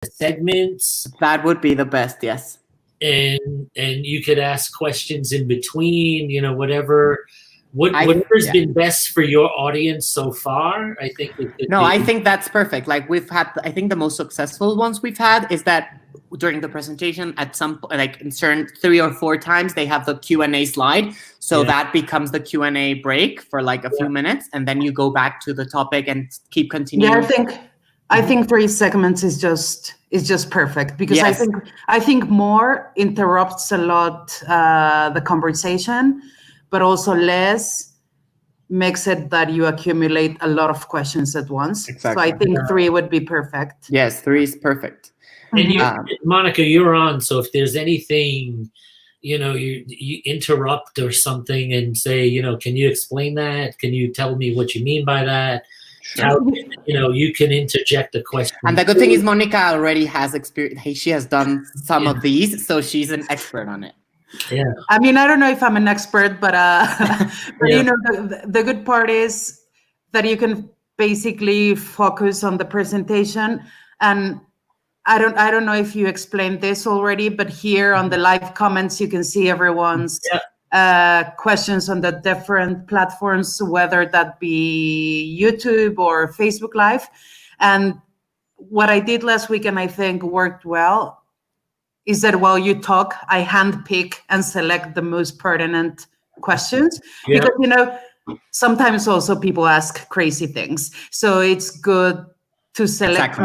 segments. That would be the best, yes. And you could ask questions in between, you know, whatever's been best for your audience so far. I think I think that's perfect. Like we've had, I think the most successful ones we've had is that during the presentation at some like in certain 3 or 4 times they have the Q&A slide, so that becomes the Q&A break for like a few minutes, and then you go back to the topic and keep continuing. Yeah, I think 3 segments is just perfect, because I think more interrupts a lot the conversation, but also less makes it that you accumulate a lot of questions at once. Exactly. So I think 3 would be perfect. Yes, 3 is perfect. And Monica, you're on. So if there's anything, you know, you interrupt or something and say, you know, can you explain that? Can you tell me what you mean by that? Sure. How, you know, you can interject a question. And the good thing is Monica already has experience. She has done some of these, so she's an expert on it. Yeah. I mean, I don't know if I'm an expert, but you know, the good part is that you can basically focus on the presentation. And I don't know if you explained this already, but here on the live comments, you can see everyone's questions on the different platforms, whether that be YouTube or Facebook Live. And what I did last week, and I think worked well, is that while you talk, I handpick and select the most pertinent questions. Yeah. Because, you know, sometimes also people ask crazy things. So it's good to select,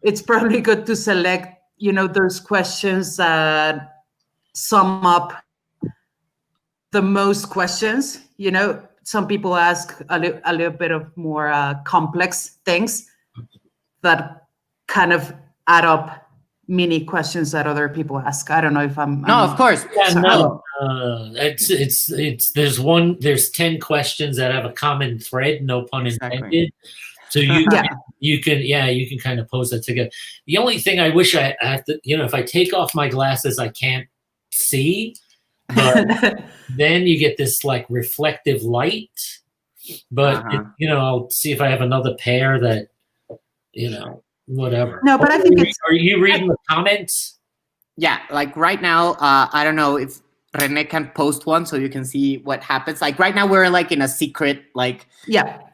it's probably good to select, you know, those questions that sum up the most questions. You know, some people ask a little bit of more complex things that kind of add up mini questions that other people ask. I don't know if I'm of course. Yeah, no. There's 10 questions that have a common thread, no pun intended. So you can kind of pose that together. The only thing I wish I have to, you know, if I take off my glasses, I can't see, but then you get this like reflective light. But you know, I'll see if I have another pair that, you know, whatever. No, but I think are you reading the comments? Yeah, like right now, I don't know if Rene can post one so you can see what happens. Like right now we're like in a secret like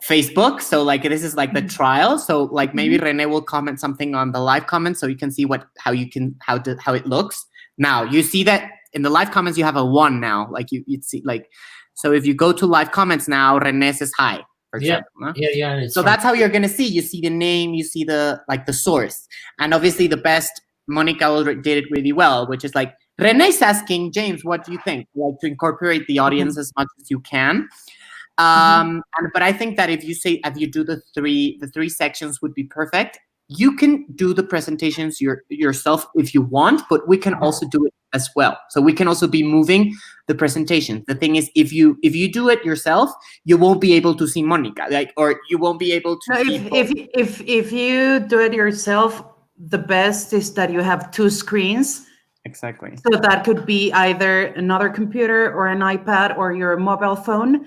Facebook. So like this is like the trial. So like maybe Rene will comment something on the live comments so you can see how it looks. Now you see that in the live comments you have a 1 now. Like you'd see like, so if you go to live comments now, Rene says hi. For example, yeah. So that's how you're gonna see. You see the name, you see the source, and obviously the best. Monica already did it really well, which is like Rene's asking James, "What do you think?" Like to incorporate the audience as much as you can. But I think that if you do the three sections would be perfect. You can do the presentations yourself if you want, but we can also do it as well. So we can also be moving the presentation. The thing is, if you do it yourself, you won't be able to see Monica, or you won't be able to. If you do it yourself, the best is that you have 2 screens. Exactly. So that could be either another computer or an iPad or your mobile phone.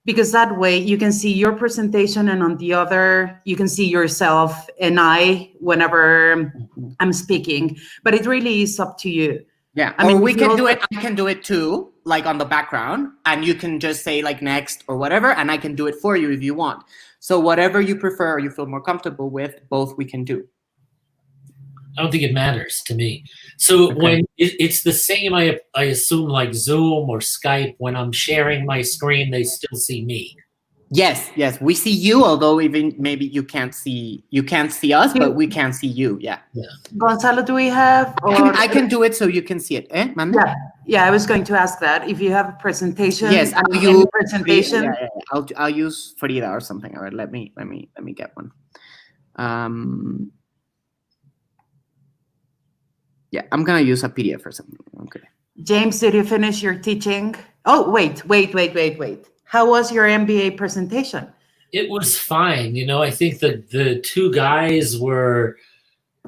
Because that way you can see your presentation, and on the other, you can see yourself and I whenever I'm speaking. But it really is up to you. Yeah, I mean, we can do it. I can do it too, like on the background, and you can just say like next or whatever, and I can do it for you if you want. So whatever you prefer or you feel more comfortable with, both we can do. I don't think it matters to me. So when it's the same, I assume like Zoom or Skype, when I'm sharing my screen, they still see me. Yes, we see you, although even maybe you can't see us, but we can see you. Yeah. Gonzalo, do we have? I can do it so you can see it. Yeah. I was going to ask that if you have a presentation. Yes, I'll use presentation. Yeah. I'll use Frida or something. All right, let me get one. Yeah, I'm gonna use a PDF or something. Okay. James, did you finish your teaching? Oh, wait. How was your MBA presentation? It was fine. You know, I think that the 2 guys were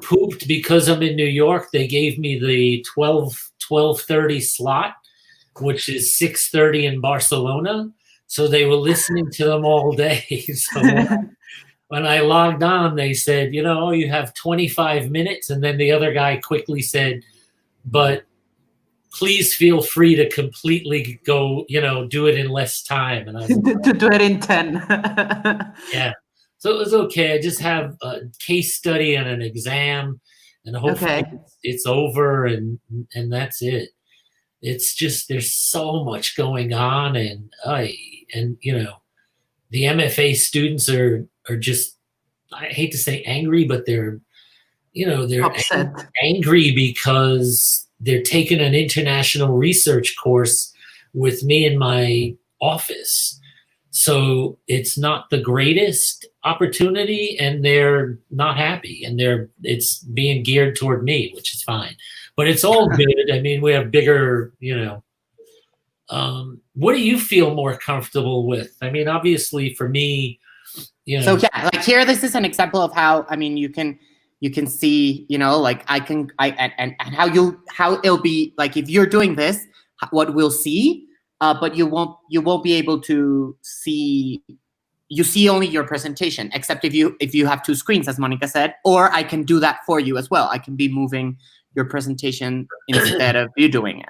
pooped because I'm in New York. They gave me the 12:30 slot, which is 6:30 in Barcelona. So they were listening to them all day. So when I logged on, they said, oh, you have 25 minutes. And then the other guy quickly said, but please feel free to completely go, do it in less time. And I was like, to do it in 10. yeah. So it was okay. I just have a case study and an exam, and hopefully it's over, and that's it. It's just, there's so much going on, and the MFA students are just, I hate to say angry, but they're upset. angry because they're taking an international research course with me in my office. So it's not the greatest opportunity, and they're not happy, and it's being geared toward me, which is fine. But it's all good. I mean, we have bigger, what do you feel more comfortable with? I mean, obviously for me, So yeah, like here, this is an example of how, I mean, you can see, like and how it'll be like, if you're doing this, what we'll see, but you won't be able to see, you see only your presentation, except if you have two screens, as Monica said, or I can do that for you as well. I can be moving your presentation instead of you doing it.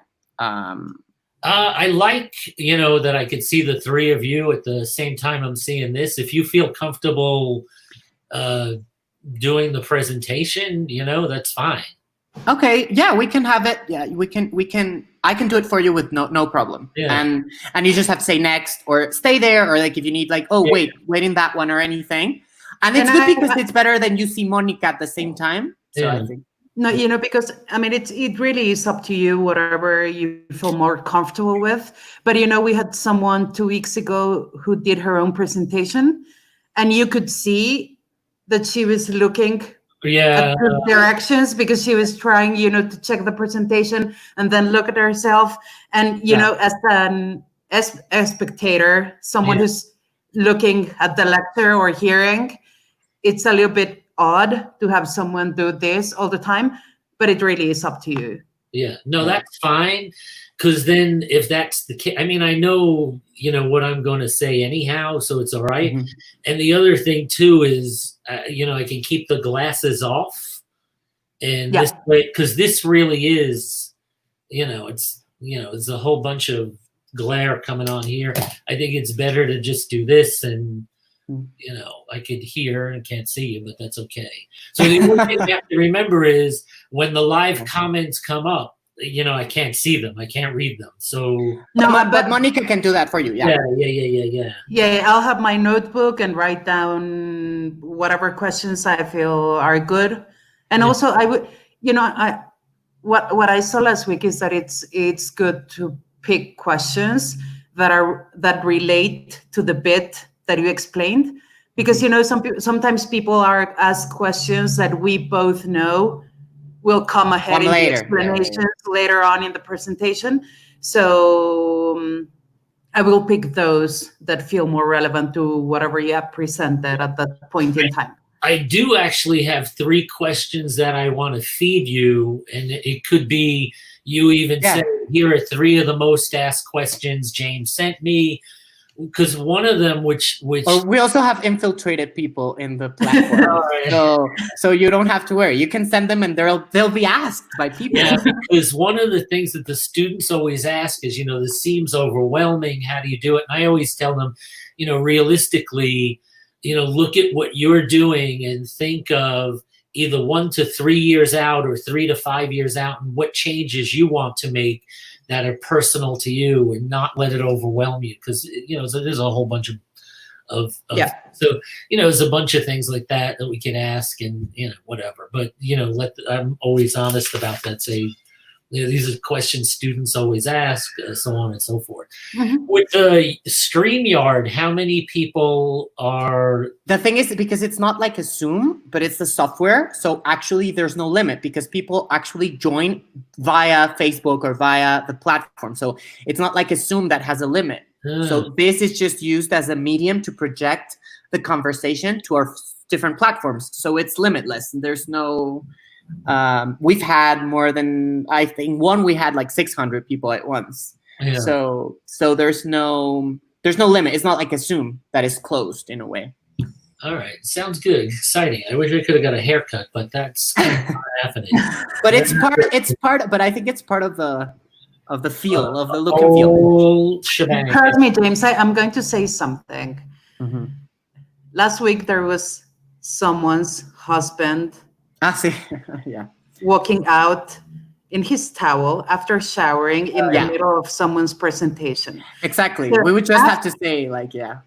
I like, that I could see the three of you at the same time I'm seeing this. If you feel comfortable doing the presentation, that's fine. Okay, yeah, we can have it. Yeah, we can. I can do it for you with no problem. Yeah. And you just have to say next or stay there, or like if you need like, oh wait in that one or anything. And it's good because it's better than you see Monica at the same time. So I think. No, because I mean, it really is up to you, whatever you feel more comfortable with. But we had someone 2 weeks ago who did her own presentation, and you could see that she was looking at the directions because she was trying, to check the presentation and then look at herself. And as a spectator, someone who's looking at the lecture or hearing, it's a little bit odd to have someone do this all the time, but it really is up to you. Yeah, no, that's fine. Because then if that's the case, I mean, I know, what I'm going to say anyhow, so it's all right. Mm-hmm. And the other thing too is, I can keep the glasses off, and this way, because this really is, it's a whole bunch of glare coming on here. I think it's better to just do this, and I could hear and can't see you, but that's okay. So the only thing you have to remember is when the live comments come up, I can't see them. I can't read them. So no, but Monica can do that for you. Yeah. Yeah, I'll have my notebook and write down whatever questions I feel are good. And also I would, what I saw last week is that it's good to pick questions that relate to the bit that you explained, because sometimes people are asked questions that we both know will come ahead in the explanations later on in the presentation. So I will pick those that feel more relevant to whatever you have presented at that point in time. I do actually have 3 questions that I want to feed you, and it could be you even said, here are 3 of the most asked questions James sent me. Because one of them, which we also have infiltrated people in the platform, so you don't have to worry. You can send them, and they'll be asked by people. Yeah, because one of the things that the students always ask is, this seems overwhelming. How do you do it? And I always tell them, realistically, look at what you're doing and think of either 1 to 3 years out or 3 to 5 years out, and what changes you want to make that are personal to you, and not let it overwhelm you, because so there's a whole bunch of so there's a bunch of things like that we can ask, and whatever, but I'm always honest about that. Say these are questions students always ask, so on and so forth. Mm-hmm. With the StreamYard, how many people are? The thing is, because it's not like a Zoom, but it's the software. So actually there's no limit, because people actually join via Facebook or via the platform. So it's not like a Zoom that has a limit. So this is just used as a medium to project the conversation to our different platforms. So it's limitless. There's no... we've had more than, I think we had like 600 people at once. Yeah. So there's no limit. It's not like a Zoom that is closed in a way. All right, sounds good. Exciting. I wish I could have got a haircut, but that's kind of not happening. But it's part. But I think it's part of the feel of the look and feel. Oh, shebang. Trust me, James. I'm going to say something. Mm-hmm. Last week there was someone's husband. See, yeah, walking out in his towel after showering in the middle of someone's presentation. Exactly. So we would just have to say, like, yeah.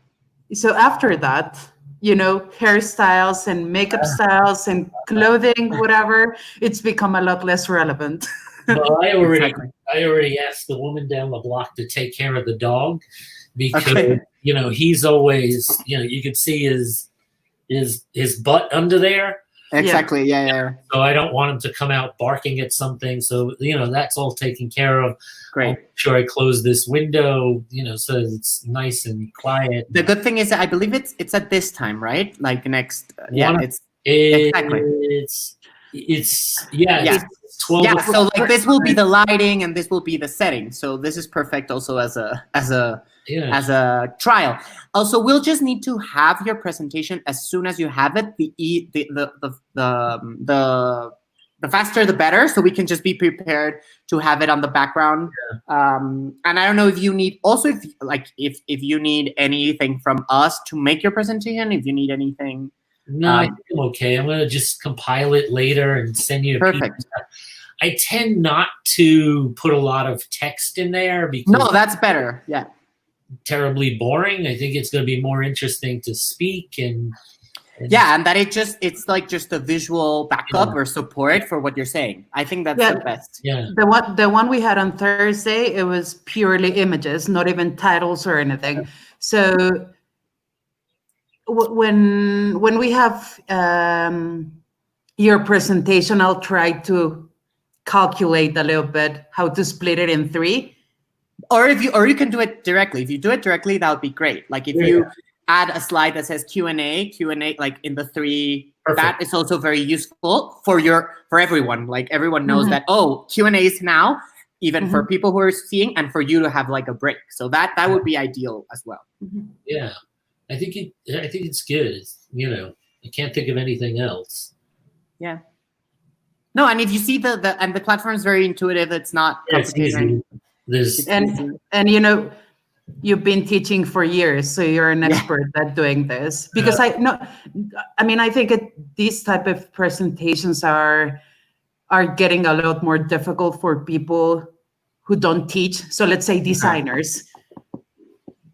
So after that, hairstyles and makeup styles and clothing, whatever, it's become a lot less relevant. Well, I already asked the woman down the block to take care of the dog because he's always you could see his butt under there. Exactly. Yeah. So I don't want him to come out barking at something. So that's all taken care of. Great. I'll make sure I close this window, so it's nice and quiet. The good thing is, I believe it's at this time, right? Like next. It's 12. Yeah. So like this will be the lighting, and this will be the setting. So this is perfect, also as a trial. Also, we'll just need to have your presentation as soon as you have it. The faster the better, so we can just be prepared to have it on the background. And I don't know if you need if you need anything from us to make your presentation. If you need anything. No, I think I'm okay. I'm gonna just compile it later and send you. Perfect. I tend not to put a lot of text in there because that's better. Yeah. Terribly boring. I think it's going to be more interesting to speak and that it's like just a visual backup or support for what you're saying. I think that's the best. Yeah. The one we had on Thursday, it was purely images, not even titles or anything. So when we have your presentation, I'll try to calculate a little bit how to split it in 3. Or you can do it directly. If you do it directly, that would be great. Like if you add a slide that says Q&A like in the 3, perfect. That is also very useful for everyone. Like everyone knows that Q&A is now, even for people who are seeing, and for you to have like a break. So that would be ideal as well. Yeah, I think it's good. I can't think of anything else. Yeah. No, and if you see the platform is very intuitive. It's not complicated. And you've been teaching for years, so you're an expert at doing this. Because I think these type of presentations are getting a lot more difficult for people who don't teach. So let's say designers.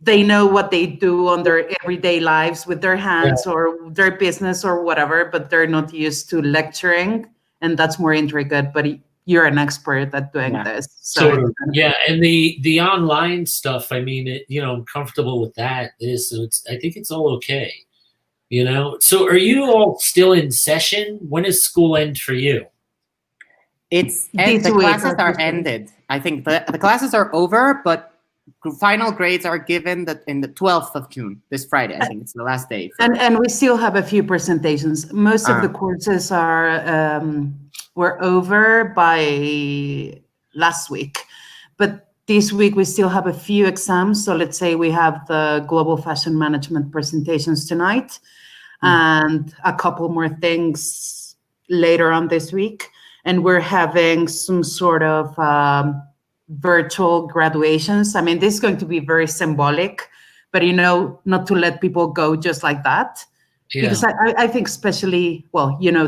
They know what they do on their everyday lives with their hands or their business or whatever, but they're not used to lecturing, and that's more intricate. But you're an expert at doing this. So and the online stuff, I mean, I'm comfortable with that. So I think it's all okay. So are you all still in session? When does school end for you? The classes are ended. I think the classes are over, but final grades are given in the 12th of June, this Friday. I think it's the last day. And we still have a few presentations. Most of the courses were over by last week. But this week we still have a few exams. So let's say we have the global fashion management presentations tonight and a couple more things later on this week. And we're having some sort of virtual graduations. I mean, this is going to be very symbolic, but not to let people go just like that. Yeah. Because I think especially,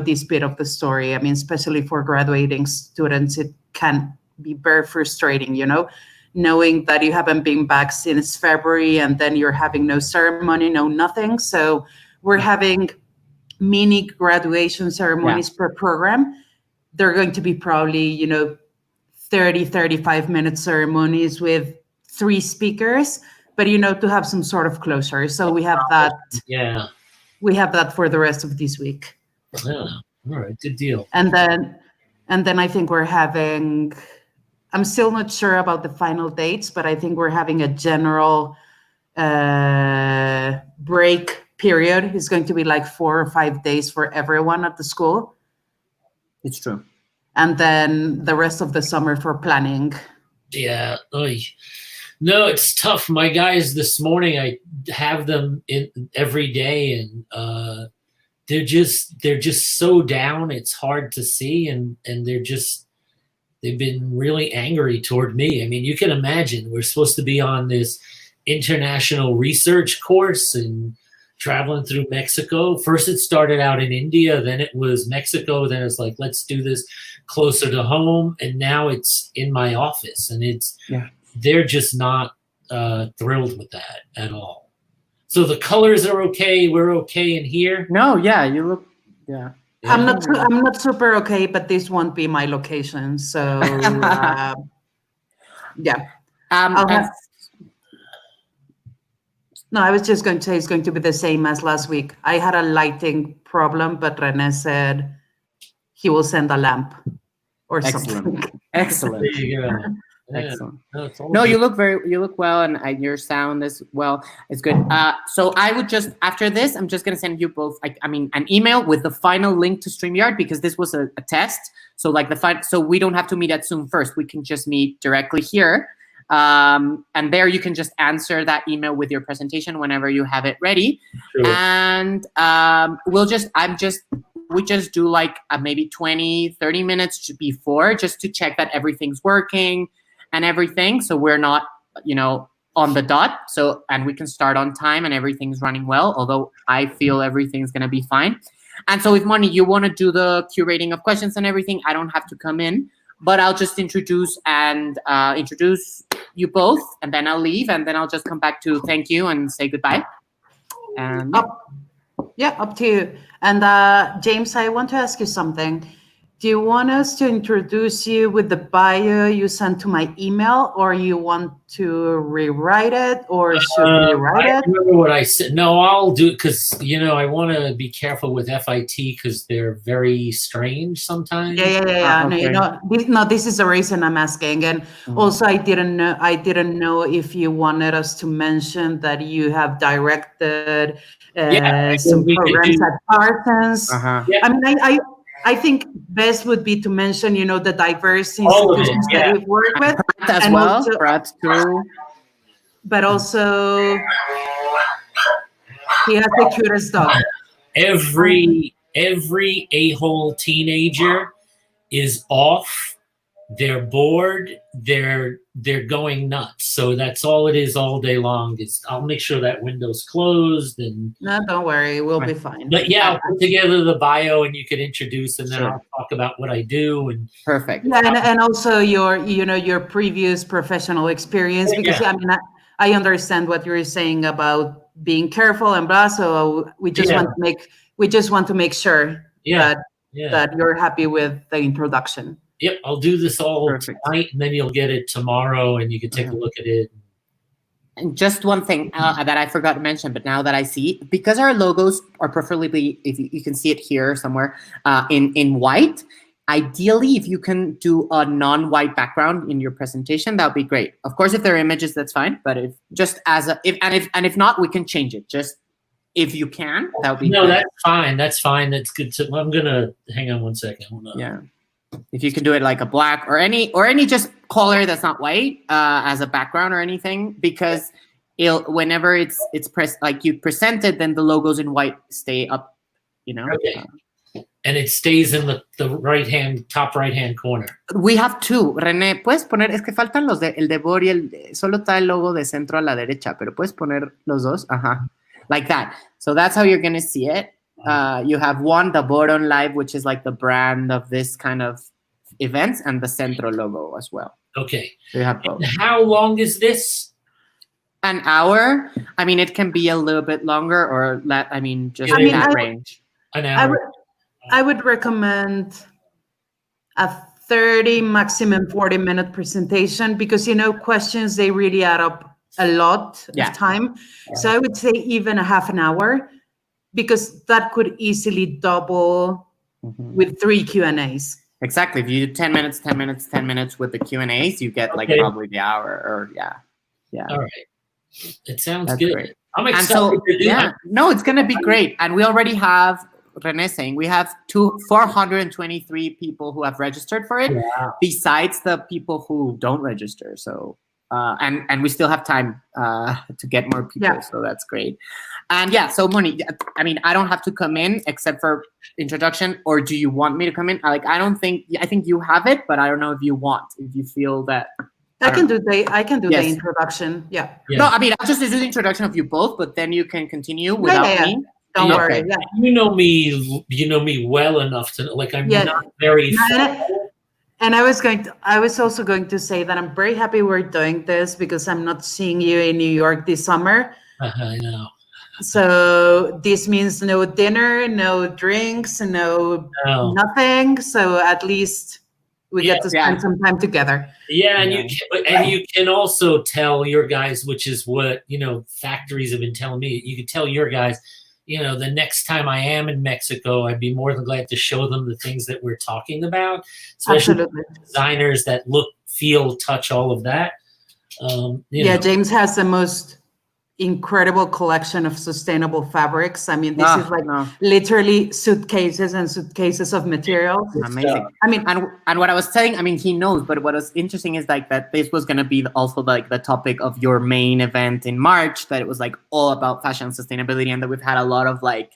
this bit of the story, I mean, especially for graduating students, it can be very frustrating, knowing that you haven't been back since February and then you're having no ceremony, no nothing. So we're having mini graduation ceremonies per program. They're going to be probably, 30, 35-minute ceremonies with 3 speakers, but, to have some sort of closure. So we have that. Yeah. We have that for the rest of this week. Yeah. All right. Good deal. And then I think we're having, I'm still not sure about the final dates, but I think we're having a general break period. It's going to be like 4 or 5 days for everyone at the school. It's true. And then the rest of the summer for planning. Yeah. Oy. No, it's tough. My guys this morning, I have them in every day, and they're just so down. It's hard to see, and they've been really angry toward me. I mean, you can imagine we're supposed to be on this international research course and traveling through Mexico. First, it started out in India, then it was Mexico, then it's like, let's do this closer to home, and now it's in my office, and they're just not thrilled with that at all. So the colors are okay. We're okay in here. No, yeah, you look, yeah. I'm not super okay, but this won't be my location. So yeah. No, I was just going to say it's going to be the same as last week. I had a lighting problem, but Rene said he will send a lamp or something. Excellent. There you go. Excellent. No, you look well, and your sound as well is good. So I would just, after this, I'm just gonna send you both, an email with the final link to StreamYard, because this was a test. So like so we don't have to meet at Zoom first. We can just meet directly here, and there you can just answer that email with your presentation whenever you have it ready. Sure. And we just do like maybe 20-30 minutes before, just to check that everything's working and everything, so we're not, on the dot. So, and we can start on time and everything's running well, although I feel everything's gonna be fine. And so if, Moni, you wanna do the curating of questions and everything, I don't have to come in, but I'll just introduce you both, and then I'll leave, and then I'll just come back to thank you and say goodbye. And up to you. And James, I want to ask you something. Do you want us to introduce you with the bio you sent to my email, or you want to rewrite it, or should we rewrite it? I remember what I said. No, I'll do it, because, I want to be careful with FIT, because they're very strange sometimes. Yeah. Okay. No, this is the reason I'm asking. And also, I didn't know if you wanted us to mention that you have directed some programs at Parsons. Yeah. I mean, I think best would be to mention, the diverse institutions that we've worked with. As and well, also, perhaps too. But also, he has the cutest dog. Every a-hole teenager is off. They're bored. They're going nuts. So that's all it is all day long. I'll make sure that window's closed, and no, don't worry, we'll be fine. But I'll put together the bio, and you can introduce, and then I'll talk about what I do. And perfect. Yeah, and also your previous professional experience, because I understand what you're saying about being careful and blah. So we just want to make sure that you're happy with the introduction. Yep, I'll do this all tonight, and then you'll get it tomorrow, and you can take a look at it. And just one thing that I forgot to mention, but now that I see, because our logos are preferably, if you can see it here somewhere, in white, ideally, if you can do a non-white background in your presentation, that would be great. Of course, if there are images, that's fine. But if not, we can change it. Just if you can, that would be great. That's fine. That's fine. That's good. I'm gonna hang on one second. Hold on. Yeah. If you can do it like a black or any just color that's not white as a background or anything, because whenever it's pressed, like you present it, then the logos in white stay up, Okay. And it stays in the top right hand corner. We have two. René, puedes poner, es que faltan el de VOR y solo está el logo de centro a la derecha, pero puedes poner los dos, like that. So that's how you're gonna see it. You have the VOR on Live, which is like the brand of this kind of events, and the Centro logo as well. Okay. So you have both. And how long is this? An hour. I mean, it can be a little bit longer, or in that range. An hour. I would recommend a 30, maximum 40-minute presentation, because, questions, they really add up a lot of time. So I would say even a half an hour, because that could easily double with 3 Q&As. Exactly. If you do 10 minutes, 10 minutes, 10 minutes with the Q&As, you get probably the hour, or All right. It sounds That's good. Great. I'm excited to do that. No, it's going to be great. And we already have, René saying, we have 423 people who have registered for it, besides the people who don't register. So and we still have time to get more people, so that's great. And yeah, so Moni, I mean, I don't have to come in except for introduction, or do you want me to come in? I think you have it, but I don't know if you feel that. I can do the introduction. Yeah. No, I mean, I'll just do the introduction of you both, but then you can continue without me. Don't worry. Okay. Yeah. You know me well enough to like I'm not very. And I was also going to say that I'm very happy we're doing this because I'm not seeing you in New York this summer. I know. So this means no dinner, no drinks, no nothing. So at least we get to spend some time together. Yeah, and you can also tell your guys, which is what factories have been telling me. You can tell your guys, the next time I am in Mexico, I'd be more than glad to show them the things that we're talking about, especially designers that look, feel, touch, all of that. James has the most incredible collection of sustainable fabrics. I mean, this is like literally suitcases and suitcases of materials. Amazing. I mean, and what I was saying, I mean, he knows, but what was interesting is like that this was going to be also like the topic of your main event in March, that it was like all about fashion sustainability, and that we've had a lot of like,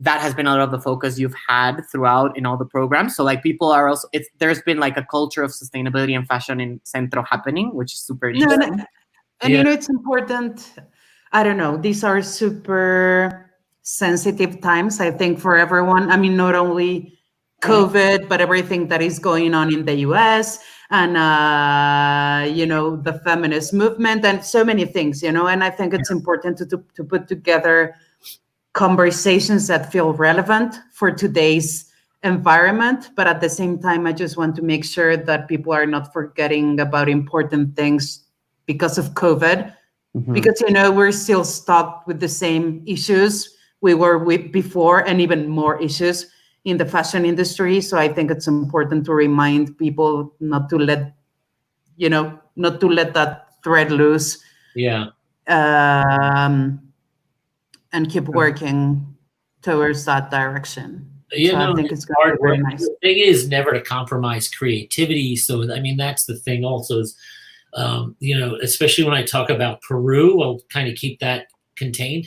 that has been a lot of the focus you've had throughout in all the programs. So like people are also, there's been like a culture of sustainability and fashion in Centro happening, which is super interesting. And it's important. I don't know. These are super sensitive times, I think, for everyone. I mean, not only COVID, but everything that is going on in the US and, the feminist movement and so many things, and I think it's important to put together conversations that feel relevant for today's environment. But at the same time, I just want to make sure that people are not forgetting about important things because of COVID. Because, we're still stuck with the same issues we were with before, and even more issues in the fashion industry. So I think it's important to remind people not to let that thread loose. Yeah. And keep working towards that direction. I think it's going to be very nice. The thing is never to compromise creativity. So, I mean, that's the thing also is, especially when I talk about Peru, I'll kind of keep that contained.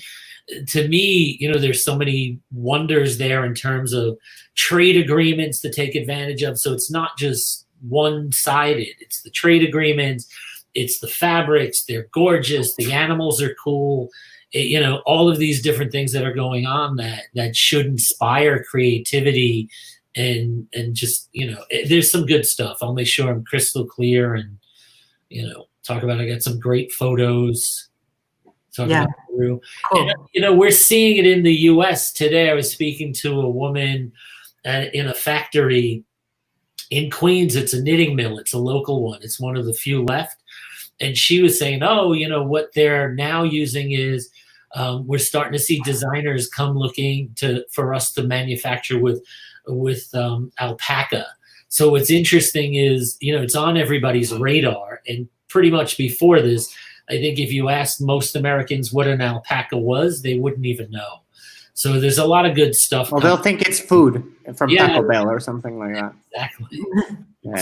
To me, there's so many wonders there in terms of trade agreements to take advantage of. So it's not just one-sided. It's the trade agreements. It's the fabrics. They're gorgeous. The animals are cool. All of these different things that are going on that should inspire creativity and just, there's some good stuff. I'll make sure I'm crystal clear and, talk about, I got some great photos. About Peru. Cool. And, we're seeing it in the US today. I was speaking to a woman in a factory in Queens. It's a knitting mill. It's a local one. It's one of the few left. And she was saying, what they're now using is we're starting to see designers come looking for us to manufacture with alpaca. So what's interesting is, it's on everybody's radar. And pretty much before this, I think if you asked most Americans what an alpaca was, they wouldn't even know. So there's a lot of good stuff. Well, they'll think it's food from Taco Bell or something like that. Exactly.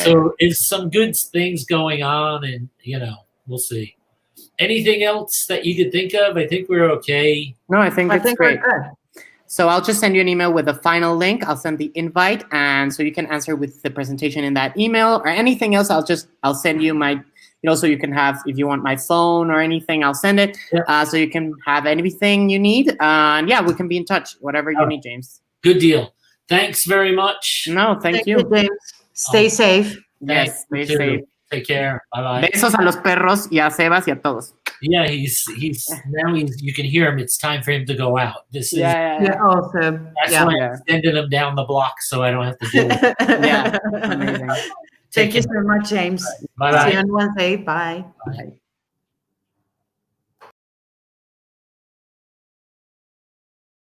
So it's some good things going on, and, we'll see. Anything else that you could think of? I think we're okay. No, I think it's great. So I'll just send you an email with a final link. I'll send the invite, and so you can answer with the presentation in that email, or anything else. I'll send you my, so you can have, if you want my phone or anything, I'll send it. So you can have anything you need. And we can be in touch, whatever you need, James. Good deal. Thanks very much. No, thank you. James. Stay safe. Yes, stay safe. Take care. Bye-bye. Besos a los perros y a Sebas y a todos. Yeah, he's now you can hear him. It's time for him to go out. This is awesome. That's why I'm sending him down the block so I don't have to do it. Amazing. Thank you so much, James. Bye. See you on Wednesday. Bye. Bye.